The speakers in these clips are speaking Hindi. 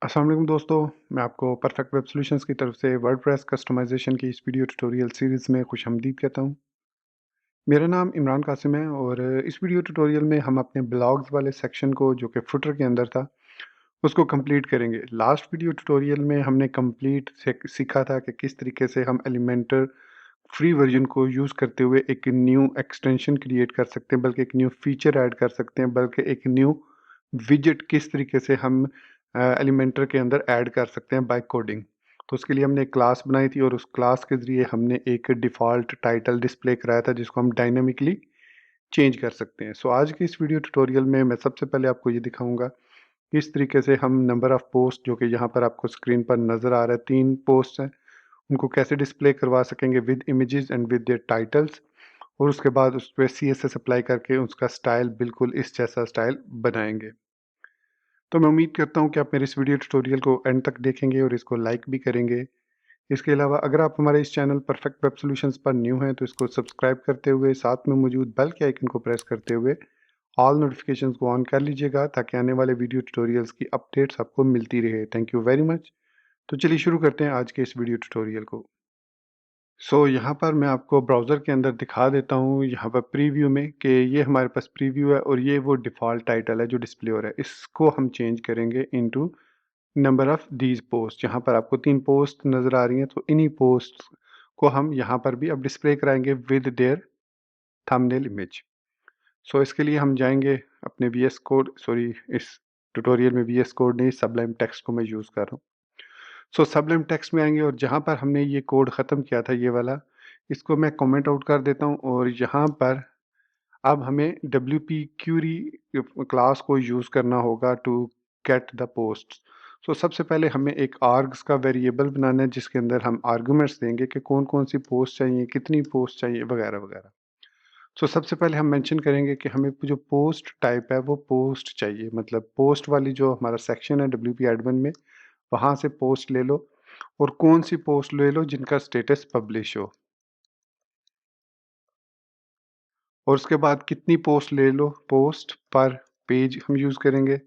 अस्सलाम वालेकुम दोस्तों, मैं आपको परफेक्ट वेब सॉल्यूशंस की तरफ से वर्डप्रेस कस्टमाइजेशन की इस वीडियो ट्यूटोरियल सीरीज़ में खुशामदीद कहता हूँ। मेरा नाम इमरान कासिम है और इस वीडियो ट्यूटोरियल में हम अपने ब्लॉग्स वाले सेक्शन को जो कि फुटर के अंदर था, उसको कंप्लीट करेंगे। लास्ट वीडियो ट्यूटोरियल में हमने कंप्लीट सीखा था कि किस तरीके से हम एलिमेंटर फ्री वर्जन को यूज़ करते हुए एक न्यू एक्सटेंशन क्रिएट कर सकते हैं, बल्कि एक न्यू फीचर ऐड कर सकते हैं, बल्कि एक न्यू विजेट किस तरीके से हम एलिमेंटर के अंदर ऐड कर सकते हैं बाय कोडिंग। तो उसके लिए हमने एक क्लास बनाई थी और उस क्लास के ज़रिए हमने एक डिफ़ॉल्ट टाइटल डिस्प्ले कराया था जिसको हम डायनामिकली चेंज कर सकते हैं। सो आज के इस वीडियो ट्यूटोरियल में मैं सबसे पहले आपको ये दिखाऊँगा किस तरीके से हम नंबर ऑफ़ पोस्ट जो कि यहाँ पर आपको स्क्रीन पर नज़र आ रहा है 3 पोस्ट हैं, उनको कैसे डिस्प्ले करवा सकेंगे with images and with their titles और उसके बाद उस पे सीएसएस अप्लाई करके उसका स्टाइल बिल्कुल इस जैसा स्टाइल बनाएँगे। तो मैं उम्मीद करता हूँ कि आप मेरे इस वीडियो ट्यूटोरियल को एंड तक देखेंगे और इसको लाइक भी करेंगे। इसके अलावा अगर आप हमारे इस चैनल परफेक्ट वेब सॉल्यूशंस पर न्यू हैं तो इसको सब्सक्राइब करते हुए साथ में मौजूद बेल के आइकन को प्रेस करते हुए ऑल नोटिफिकेशंस को ऑन कर लीजिएगा ताकि आने वाले वीडियो ट्यूटोरियल्स की अपडेट्स आपको मिलती रहे। Thank you very much. तो चलिए शुरू करते हैं आज के इस वीडियो ट्यूटोरियल को। यहाँ पर मैं आपको ब्राउज़र के अंदर दिखा देता हूँ यहाँ पर प्रीव्यू में कि ये हमारे पास प्रीव्यू है और ये वो डिफ़ॉल्ट टाइटल है जो डिस्प्ले हो रहा है। इसको हम चेंज करेंगे into number of these post. यहाँ पर आपको 3 पोस्ट नज़र आ रही हैं, तो इन्हीं पोस्ट्स को हम यहाँ पर भी अब डिस्प्ले कराएँगे विद देयर थंबनेल इमेज। इसके लिए हम जाएँगे अपने वीएस कोड सॉरी इस ट्यूटोरियल में वीएस कोड नहीं, सबलाइम टेक्स्ट को मैं यूज़ कर रहा हूँ। सबलाइम टेक्स्ट में आएँगे और जहाँ पर हमने ये कोड ख़त्म किया था ये वाला, इसको मैं कमेंट आउट कर देता हूँ और यहाँ पर अब हमें डब्ल्यूपी क्यूरी क्लास को यूज़ करना होगा टू गेट द पोस्ट्स। सबसे पहले हमें एक आर्ग्स का वेरिएबल बनाना है जिसके अंदर हम आर्गुमेंट्स देंगे कि कौन-कौन सी पोस्ट चाहिए, कितनी पोस्ट चाहिए वगैरह-वगैरह। सबसे पहले हम मेंशन करेंगे कि हमें जो पोस्ट टाइप है वो पोस्ट चाहिए, मतलब पोस्ट वाली जो हमारा सेक्शन है डब्ल्यूपी एडमिन में, वहाँ से पोस्ट ले लो और कौन-सी पोस्ट ले लो जिनका स्टेटस पब्लिश हो। और उसके बाद कितनी पोस्ट ले लो, पोस्ट पर पेज हम यूज़ करेंगे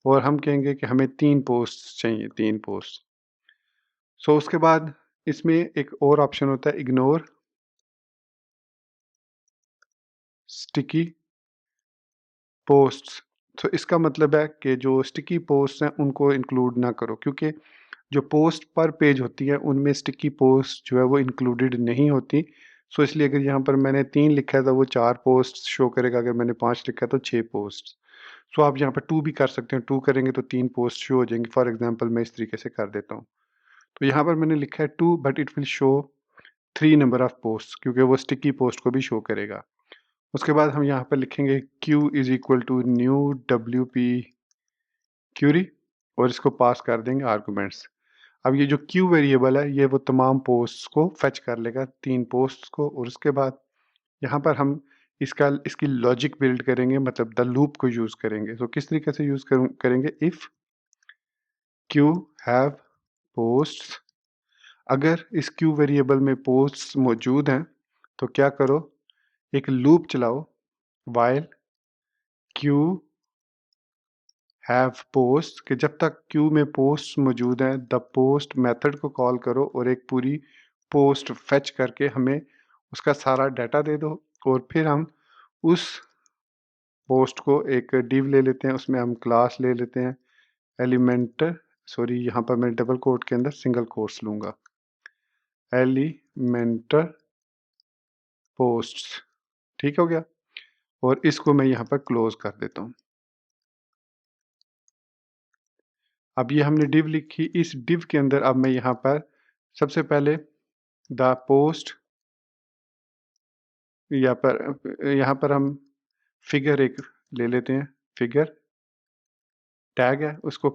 और हम कहेंगे कि हमें 3 पोस्ट्स चाहिए, 3 पोस्ट। उसके बाद इसमें एक और ऑप्शन होता है इग्नोर स्टिकी पोस्ट्स। इसका मतलब है कि जो स्टिकी पोस्ट्स हैं उनको इंक्लूड ना करो क्योंकि जो पोस्ट पर पेज होती है उनमें स्टिकी पोस्ट जो है वो इंक्लूडेड नहीं होती। इसलिए अगर यहाँ पर मैंने 3 लिखा है तो वो 4 पोस्ट शो करेगा, अगर मैंने 5 लिखा है तो 6 पोस्ट। आप यहाँ पे 2 भी कर सकते हैं, 2 करेंगे तो 3 पोस्ट शो हो जाएँगी। फॉर एग्ज़ाम्पल मैं इस तरीके से कर देता हूँ। तो यहाँ पर मैंने लिखा है 2 but it will show 3 number of posts क्योंकि वो स्टिकी पोस्ट को भी शो करेगा। उसके बाद हम यहाँ पे लिखेंगे Q is equal to new WP query और इसको पास कर देंगे आर्गुमेंट्स। अब ये जो क्यू वेरिएबल है ये वो तमाम पोस्ट्स को फेच कर लेगा, 3 पोस्ट्स को, और उसके बाद यहाँ पर हम इसकी लॉजिक बिल्ड करेंगे, मतलब द लूप को यूज़ करेंगे। किस तरीके से यूज़ करेंगे, इफ़ क्यू हैव पोस्ट्स, अगर इस क्यू वेरिएबल में पोस्ट्स मौजूद हैं तो क्या करो, एक लूप चलाओ व्हाइल क्यू हैव पोस्ट, कि जब तक क्यू में पोस्ट मौजूद हैं द पोस्ट मेथड को कॉल करो और एक पूरी पोस्ट फेच करके हमें उसका सारा डाटा दे दो। और फिर हम उस पोस्ट को एक डिव ले लेते हैं, उसमें हम क्लास ले लेते हैं एलिमेंटर, सॉरी यहाँ पर मैं डबल कोट के अंदर सिंगल कोट्स लूँगा, एलिमेंटर पोस्ट्स। ठीक हो गया और इसको मैं यहाँ पर क्लोज कर देता हूँ। अब ये हमने डिव लिखी, इस डिव के अंदर अब मैं यहाँ पर सबसे पहले द पोस्ट यहाँ पर हम फिगर एक ले लेते हैं, फिगर टैग है उसको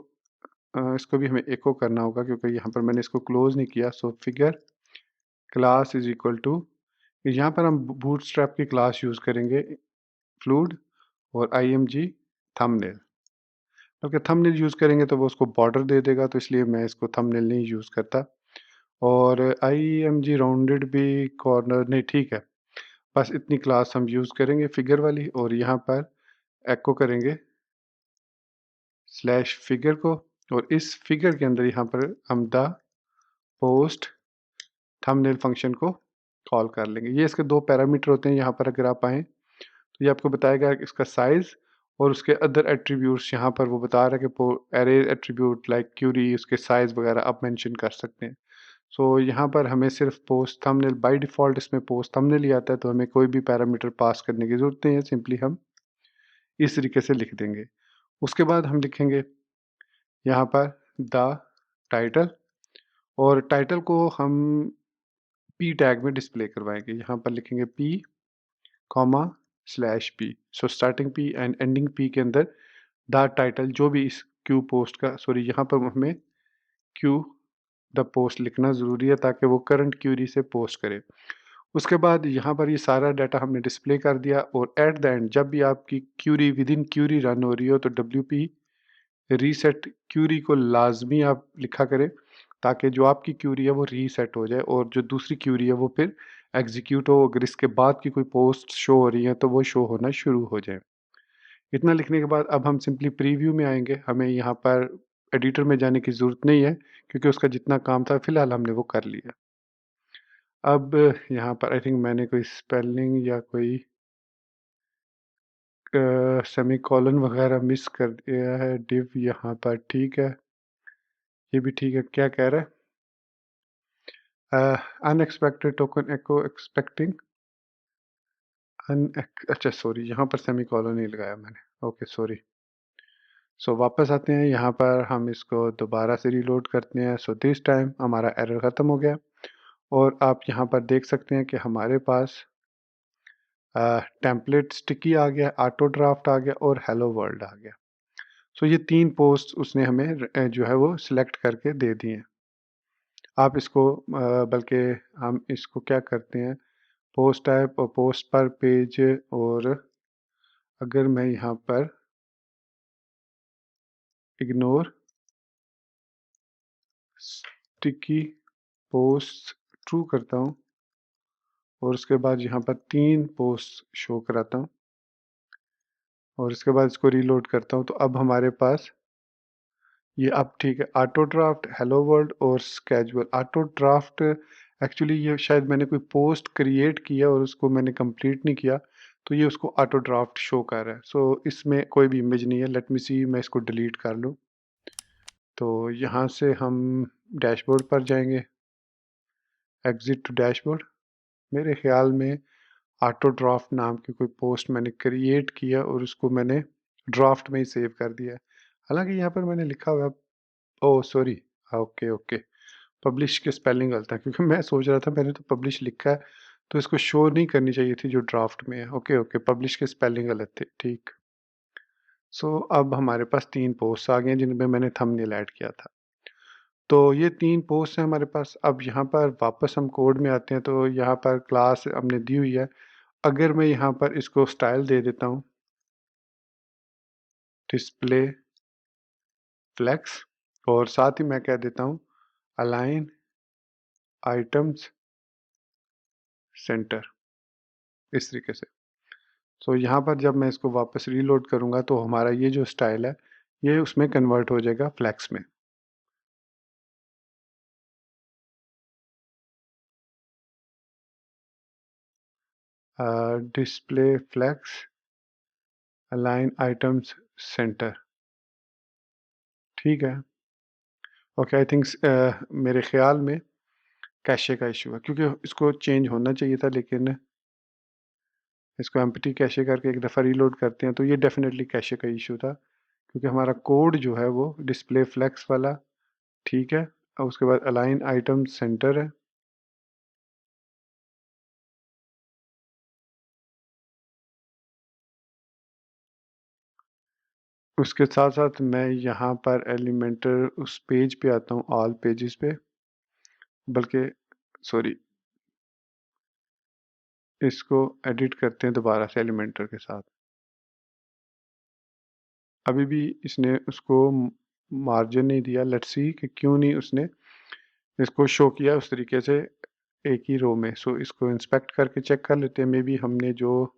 इसको भी हमें एको करना होगा क्योंकि यहाँ पर मैंने इसको क्लोज नहीं किया। Figure class is equal to, यहाँ पर हम बूटस्ट्रैप की क्लास यूज़ करेंगे फ्लूड और img थंबनेल, क्योंकि थंबनेल यूज़ करेंगे तो वो उसको बॉर्डर दे देगा, तो इसलिए मैं इसको थंबनेल नहीं यूज़ करता। और img राउंडेड भी कॉर्नर नहीं, ठीक है, बस इतनी क्लास हम यूज़ करेंगे फिगर वाली और यहाँ पर एको करेंगे स्लैश फिगर को और इस फिगर के अंदर यहाँ पर हम द पोस्ट थंबनेल फंक्शन को कॉल कर लेंगे। ये इसके 2 पैरामीटर होते हैं। यहाँ पर अगर आप आएँ तो ये आपको बताएगा कि इसका साइज़ और उसके अदर एट्रीब्यूट्स। यहाँ पर वो बता रहा है कि पो एरे एट्रीब्यूट लाइक क्यूरी, उसके साइज़ वगैरह आप मेंशन कर सकते हैं। सो यहाँ पर हमें सिर्फ पोस्ट थंबनेल बाय डिफ़ॉल्ट इसमें पोस्ट थंबनेल ही आता है, तो हमें कोई भी पैरामीटर पास करने की ज़रूरत नहीं है, सिंपली हम इस तरीके से लिख देंगे। उसके बाद हम लिखेंगे यहाँ पर द टाइटल, और टाइटल को हम पी टैग में डिस्प्ले करवाएँगे। यहाँ पर लिखेंगे P comma slash P. So starting P and ending P के अंदर द टाइटल जो भी इस क्यू पोस्ट का, सॉरी यहाँ पर हमें क्यू द पोस्ट लिखना ज़रूरी है ताकि वो करंट क्यूरी से पोस्ट करे। उसके बाद यहाँ पर ये सारा डाटा हमने डिस्प्ले कर दिया, और एट द एंड जब भी आपकी क्यूरी विदिन क्यूरी रन हो रही हो तो डब्ल्यूपी रीसेट क्यूरी को लाजमी आप लिखा करें, ताकि जो आपकी क्यूरी है वो रीसेट हो जाए और जो दूसरी क्यूरी है वो फिर एग्जीक्यूट हो। अगर इसके बाद की कोई पोस्ट शो हो रही है तो वो शो होना शुरू हो जाए। इतना लिखने के बाद अब हम सिंपली प्रीव्यू में आएंगे। हमें यहाँ पर एडिटर में जाने की ज़रूरत नहीं है, क्योंकि उसका जितना काम था फ़िलहाल हमने वो कर लिया। अब यहाँ पर आई थिंक मैंने कोई स्पेलिंग या कोई सेमीकोलन वगैरह मिस कर दिया है। डिव यहाँ पर ठीक है, ये भी ठीक है। क्या कह रहा है? अनएक्सपेक्टेड टोकन एको एक्सपेक्टिंग अच्छा सॉरी, यहाँ पर सेमीकोलन नहीं लगाया मैंने, ओके सॉरी। सो वापस आते हैं, यहाँ पर हम इसको दोबारा से रीलोड करते हैं। सो दिस टाइम हमारा एरर ख़त्म हो गया, और आप यहाँ पर देख सकते हैं कि हमारे पास टेम्पलेट स्टिकी आ गया, ऑटो ड्राफ्ट आ गया और हेलो वर्ल्ड आ गया। सो ये 3 पोस्ट उसने हमें जो है वो सिलेक्ट करके दे दिए हैं। आप इसको बल्कि हम इसको क्या करते हैं, पोस्ट टाइप और पोस्ट पर पेज, और अगर मैं यहाँ पर इग्नोर स्टिकी पोस्ट ट्रू करता हूँ, और उसके बाद यहाँ पर 3 पोस्ट शो कराता हूँ, और इसके बाद इसको रीलोड करता हूँ, तो अब हमारे पास ये अब ठीक है। ऑटो ड्राफ्ट, हेलो वर्ल्ड और स्केजुअल। ऑटो ड्राफ्ट एक्चुअली ये शायद मैंने कोई पोस्ट क्रिएट किया और उसको मैंने कंप्लीट नहीं किया, तो ये उसको ऑटो ड्राफ्ट शो कर रहा है। सो इसमें कोई भी इमेज नहीं है। लेट मी सी, मैं इसको डिलीट कर लूँ। तो यहाँ से हम डैशबोर्ड पर जाएंगे, एग्जिट टू डैशबोर्ड। मेरे ख्याल में ऑटो ड्राफ्ट नाम की कोई पोस्ट मैंने क्रिएट किया और उसको मैंने ड्राफ्ट में ही सेव कर दिया है। हालांकि यहाँ पर मैंने लिखा हुआ है, oh sorry, okay okay, publish की स्पेलिंग गलत है, क्योंकि मैं सोच रहा था मैंने तो पब्लिश लिखा है, तो इसको शो नहीं करनी चाहिए थी जो ड्राफ्ट में है। ओके ओके, पब्लिश की स्पेलिंग गलत थी, ठीक। सो अब हमारे पास 3 पोस्ट आ गए हैं जिनमें मैंने थंबनेल ऐड किया था। तो ये 3 पोस्ट हैं हमारे पास। अब यहाँ पर वापस हम कोड में आते हैं, तो यहाँ पर क्लास हमने दी हुई है। अगर मैं यहाँ पर इसको स्टाइल दे देता हूँ, डिस्प्ले फ्लेक्स, और साथ ही मैं कह देता हूँ अलाइन आइटम्स सेंटर, इस तरीके से। सो यहाँ पर जब मैं इसको वापस रीलोड करूँगा तो हमारा ये जो स्टाइल है ये उसमें कन्वर्ट हो जाएगा फ्लेक्स में। Display flex align items center, ठीक है। ओके आई थिंक मेरे ख्याल में कैशे का इशू है, क्योंकि इसको चेंज होना चाहिए था, लेकिन इसको एम्प्टी कैशे करके एक दफ़ा रीलोड करते हैं तो ये डेफिनेटली कैशे का इशू था, क्योंकि हमारा कोड जो है वो डिस्प्ले फ्लेक्स वाला ठीक है, और उसके बाद अलाइन आइटम सेंटर है। उसके साथ साथ मैं यहाँ पर एलिमेंटर उस पेज पे आता हूँ, ऑल पेजेस पे, बल्कि सॉरी, इसको एडिट करते हैं दोबारा से एलिमेंटर के साथ। अभी भी इसने उसको मार्जिन नहीं दिया। लेट्स सी कि क्यों नहीं उसने इसको शो किया उस तरीके से एक ही रो में। सो इसको इंस्पेक्ट करके चेक कर लेते हैं। मे बी हमने जो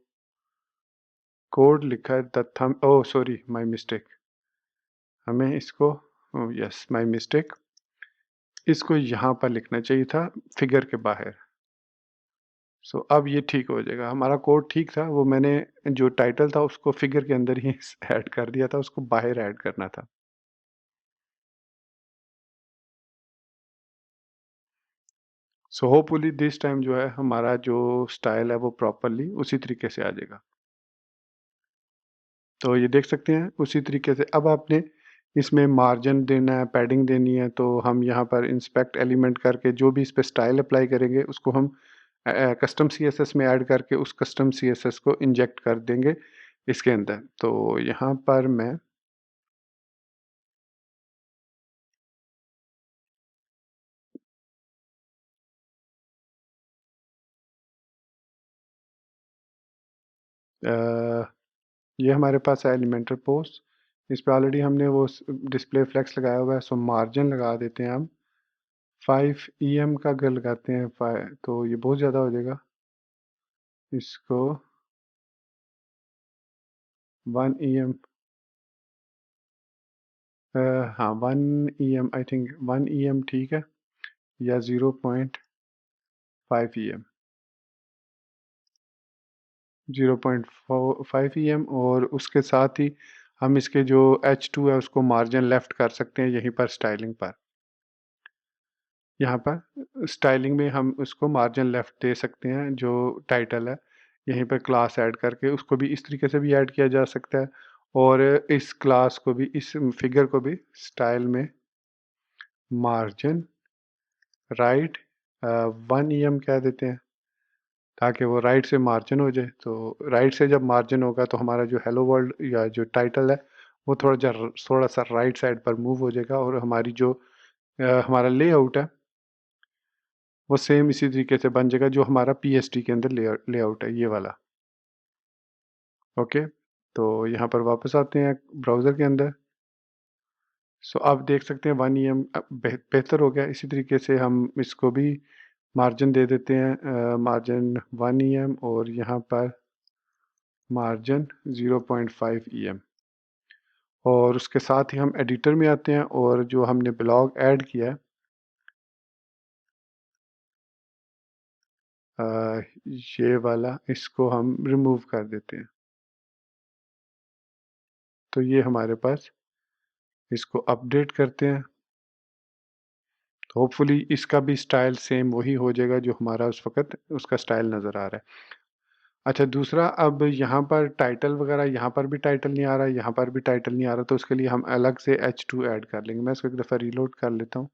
कोड लिखा है the thumb, oh sorry my mistake, हमें इसको ओह यस, माय मिस्टेक। इसको यहाँ पर लिखना चाहिए था फिगर के बाहर। सो अब ये ठीक हो जाएगा। हमारा कोड ठीक था, वो मैंने जो टाइटल था उसको फिगर के अंदर ही ऐड कर दिया था, उसको बाहर ऐड करना था। सो होपफुली दिस टाइम जो है हमारा जो स्टाइल है वो प्रॉपर्ली उसी तरीके से आ जाएगा। तो ये देख सकते हैं उसी तरीके से। अब आपने इसमें मार्जिन देना है, पैडिंग देनी है, तो हम यहाँ पर इंस्पेक्ट एलिमेंट करके जो भी इस पे स्टाइल अप्लाई करेंगे उसको हम कस्टम सीएसएस में ऐड करके उस कस्टम सीएसएस को इंजेक्ट कर देंगे इसके अंदर। तो यहाँ पर मैं अ, ये हमारे पास है एलिमेंटर पोस्ट। इस पे ऑलरेडी हमने वो डिस्प्ले फ्लेक्स लगाया हुआ है, सो मार्जिन लगा देते हैं हम 5 का अगर लगाते हैं तो ये बहुत ज़्यादा हो जाएगा। इसको 1 हाँ 1 आई थिंक 1 ठीक है, या 0.5 0.5 और उसके साथ ही हम इसके जो H2 है उसको मार्जिन लेफ्ट कर सकते हैं यहीं पर स्टाइलिंग पर। यहाँ पर स्टाइलिंग में हम उसको मार्जिन लेफ्ट दे सकते हैं, जो टाइटल है यहीं पर क्लास ऐड करके उसको भी इस तरीके से भी ऐड किया जा सकता है, और इस क्लास को भी, इस फिगर को भी स्टाइल में मार्जिन राइट 1 कह देते हैं, ताकि वो राइट से मार्जिन हो जाए। तो राइट से जब मार्जिन होगा तो हमारा जो हेलो वर्ल्ड या जो टाइटल है वो थोड़ा सा राइट साइड पर मूव हो जाएगा, और हमारी जो हमारा लेआउट है वो सेम इसी तरीके से बन जाएगा जो हमारा पीएसटी के अंदर लेआउट है, ये वाला। ओके, तो यहाँ पर वापस आते हैं ब्राउज़र के अंदर। सो आप देख सकते हैं 1 बेहतर हो गया। इसी तरीके से हम इसको भी मार्जिन दे देते हैं, मार्जिन 1 और यहाँ पर मार्जिन 0.5 और उसके साथ ही हम एडिटर में आते हैं, और जो हमने ब्लॉग ऐड किया है ये वाला, इसको हम रिमूव कर देते हैं। तो ये हमारे पास, इसको अपडेट करते हैं, तो होपफुली इसका भी स्टाइल सेम वही हो जाएगा जो हमारा उस वक़्त उसका स्टाइल नज़र आ रहा है। अच्छा, दूसरा, अब यहाँ पर टाइटल वग़ैरह, यहाँ पर भी टाइटल नहीं आ रहा है, यहाँ पर भी टाइटल नहीं आ रहा, तो उसके लिए हम अलग से H2 ऐड कर लेंगे। मैं इसको एक दफ़ा रीलोड कर लेता हूँ।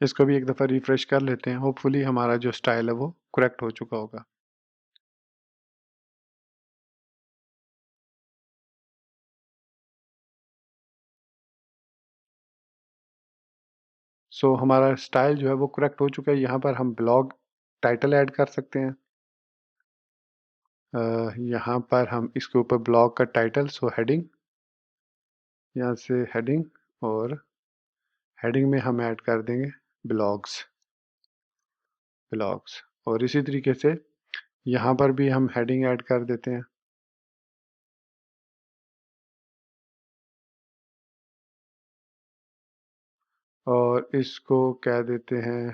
इसको भी एक दफ़ा रिफ्रेश कर लेते हैं, होपफुली हमारा जो स्टाइल है वो करेक्ट हो चुका होगा। सो हमारा स्टाइल जो है वो करेक्ट हो चुका है। यहाँ पर हम ब्लॉग टाइटल ऐड कर सकते हैं। यहाँ पर हम इसके ऊपर ब्लॉग का टाइटल, सो हेडिंग, यहाँ से हेडिंग, और हेडिंग में हम ऐड कर देंगे ब्लॉग्स, ब्लॉग्स, और इसी तरीके से यहाँ पर भी हम हेडिंग ऐड कर देते हैं, और इसको कह देते हैं,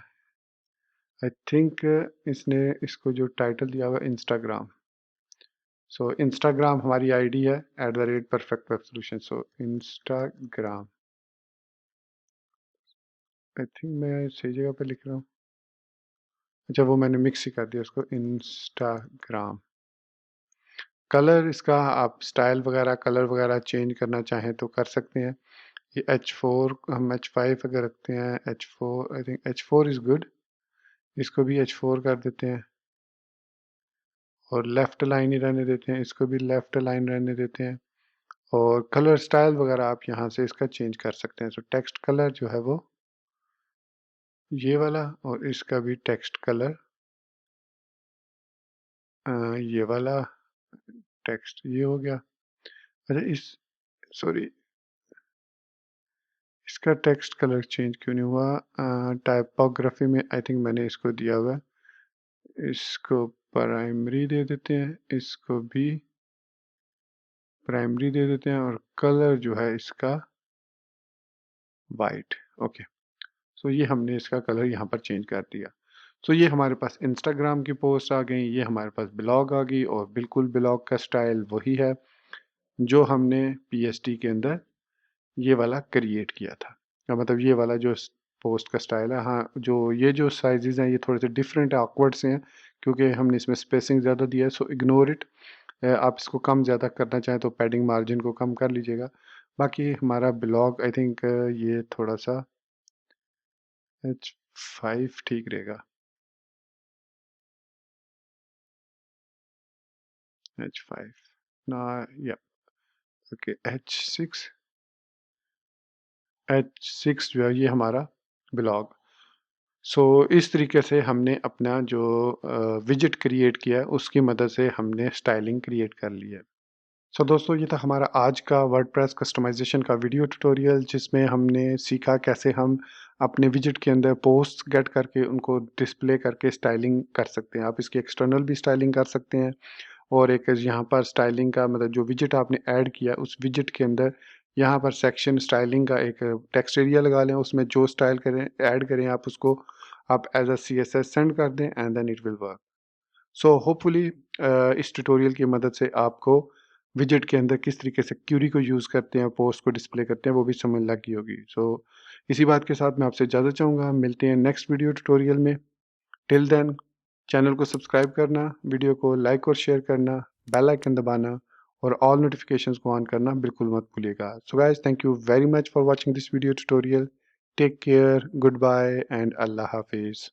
आई थिंक इसने इसको जो टाइटल दिया हुआ है इंस्टाग्राम। सो इंस्टाग्राम हमारी आईडी है @perfect web solution। So Instagram, I think मैं सही जगह पे लिख रहा हूँ। अच्छा, वो मैंने मिक्स ही कर दिया उसको, इंस्टाग्राम। कलर इसका आप स्टाइल वगैरह, कलर वगैरह चेंज करना चाहें तो कर सकते हैं। ये H4, हम H5 अगर रखते हैं, H4, I think H4 is good. इसको भी H4 कर देते हैं, और लेफ़्ट लाइन ही रहने देते हैं, इसको भी लेफ़्ट लाइन रहने देते हैं, और कलर स्टाइल वगैरह आप यहाँ से इसका चेंज कर सकते हैं। सो टेक्स्ट कलर जो है वो ये वाला और इसका भी टेक्स्ट कलर ये वाला टेक्स्ट ये हो गया। अच्छा इस सॉरी इसका टेक्स्ट कलर चेंज क्यों नहीं हुआ? टाइपोग्राफी में आई थिंक मैंने इसको दिया हुआ है। इसको प्राइमरी दे देते हैं, इसको भी प्राइमरी दे देते हैं और कलर जो है इसका वाइट। ओके, सो ये हमने इसका कलर यहाँ पर चेंज कर दिया। सो ये हमारे पास इंस्टाग्राम की पोस्ट आ गई, ये हमारे पास ब्लॉग आ गई और बिल्कुल ब्लॉग का स्टाइल वही है जो हमने पीएसटी के अंदर ये वाला क्रिएट किया था। मतलब ये वाला जो पोस्ट का स्टाइल है, हाँ जो ये जो साइजेस हैं ये थोड़े से डिफरेंट ऑकवर्ड से हैं क्योंकि हमने इसमें स्पेसिंग ज़्यादा दिया है। So ignore it. आप इसको कम ज़्यादा करना चाहें तो पैडिंग मार्जिन को कम कर लीजिएगा। बाकी हमारा ब्लॉग आई थिंक ये थोड़ा सा H5 ठीक रहेगा। H5 ना, या ओके H6 जो है ये हमारा ब्लॉग। सो इस तरीके से हमने अपना जो विजेट क्रिएट किया है उसकी मदद से हमने स्टाइलिंग क्रिएट कर ली है। सो दोस्तों ये था हमारा आज का वर्डप्रेस कस्टमाइजेशन का वीडियो ट्यूटोरियल जिसमें हमने सीखा कैसे हम अपने विजेट के अंदर पोस्ट गेट करके उनको डिस्प्ले करके स्टाइलिंग कर सकते हैं। आप इसकी एक्सटर्नल भी स्टाइलिंग कर सकते हैं और एक यहाँ पर स्टाइलिंग का मतलब जो विजेट आपने ऐड किया उस विजेट के अंदर यहाँ पर सेक्शन स्टाइलिंग का एक टेक्स्ट एरिया लगा लें, उसमें जो स्टाइल करें ऐड करें आप उसको आप एज अ CSS सेंड कर दें and then it will work. So hopefully इस ट्यूटोरियल की मदद से आपको विजेट के अंदर किस तरीके से क्यूरी को यूज़ करते हैं, पोस्ट को डिस्प्ले करते हैं वो भी समझ लग गई होगी। सो इसी बात के साथ मैं आपसे इजाज़त चाहूँगा, मिलते हैं नेक्स्ट वीडियो ट्यूटोरियल में। टिल देन चैनल को सब्सक्राइब करना, वीडियो को लाइक और शेयर करना, बेल आइकन दबाना और ऑल नोटिफिकेशंस को ऑन करना बिल्कुल मत भूलिएगा। So guys thank you very much for watching this video tutorial. Take care, goodbye and अल्लाह हाफिज़।